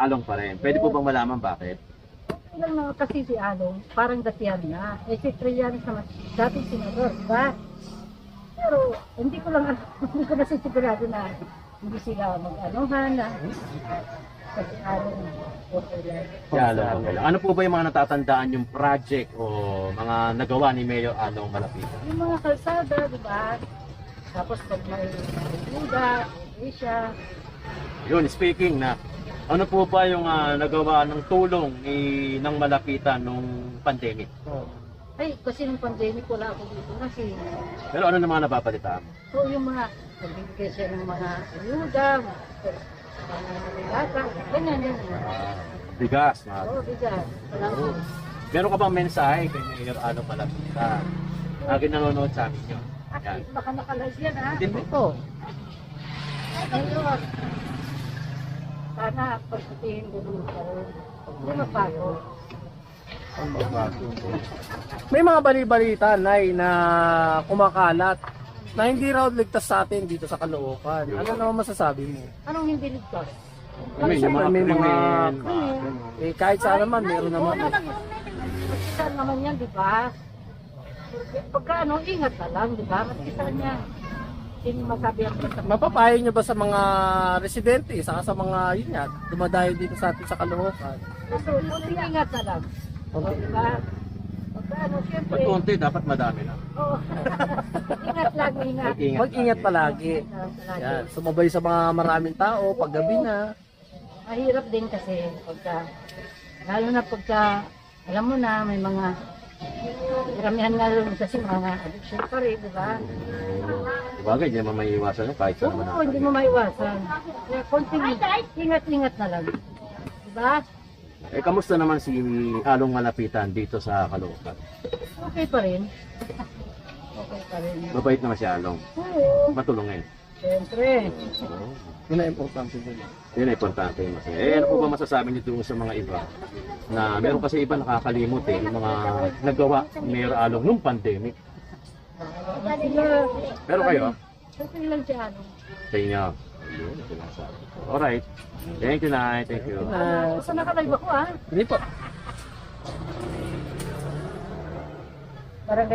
Along pa rin. Pwede po bang malaman bakit? Ilang na kasi si Along, parang datihan na. Eh si Trillanes naman, dating senador, di ba? Pero hindi ko lang, hindi ko nasisigurado na hindi sila mag-anuhan na. Kasi Along, okay lang. Si Along, okay lang. Ano po ba yung mga natatandaan yung project o mga nagawa ni Mayor Along Malapitan? Yung mga kalsada, di ba? Tapos pag may luda, Asia, Yun, speaking na, ano po ba yung nagawa ng tulong ng Malapitan nung pandemic? ay, kasi nung pandemic wala ako dito kasi. Pero ano naman napapalitaan mo? So yung mga, nagbibigay siya ng mga ayuda, mga lata, ganyan, ganyan. Bigas. Mga... Oo, bigas. Walang, Meron ka bang mensahe kay Mayor Along Malapitan? Lagi nanonood sa amin yun. at Yan. least baka nakalive yan ha. Hindi po. Ito. Ngayon, sana pagputihin ko dun sa hindi mapago. May mga bali-balita, Nay, na kumakalat na hindi raw ligtas sa atin dito sa Caloocan. Ano naman masasabi mo? Anong hindi ligtas? Yung mga May mga- krimen, Eh, kahit saan naman, meron naman. Magkisaan naman yan, di ba? Pagka ano, ingat na lang, di ba? Magkisaan niya. Hindi masabi ang basta. Mapapayo nyo ba sa mga residente, saka sa mga, yun nga, dumadayo dito sa atin sa Caloocan? So, ingat na lang. Okay. Di ba? Pagka ano, siyempre. Ba't konti? Dapat madami na. Oo. Ingat lang, ingat. Mag-ingat palagi. Yan, sumabay sa mga maraming tao, paggabi na. Mahirap din kasi pagka, lalo na pagka, alam mo na, may mga, karamihan nga rin kasi mga addiction pa rin, di ba? Bagay, hindi naman may iwasan yun kahit saan Oo, naman. hindi mo maiwasan. Kaya konting ingat-ingat na lang. Di ba? Eh, kamusta naman si Along Malapitan dito sa Caloocan? Okay pa rin. Okay pa rin. Mabait naman si Along. Oo, Matulungin. siyempre. Yun ang importante din. Yun ang importante. Eh, ano po ba masasabi niyo doon sa mga iba? Na meron kasi iba nakakalimot eh, yung mga nagawa ni Mayor Along nung pandemic. Sila, Pero kayo, okay lang siya, ano. sa inyo. Yun, ito lang sabi ko. Alright. Thank you, Nay. Thank you. Basta nakalive ako, ha? Hindi po. Parang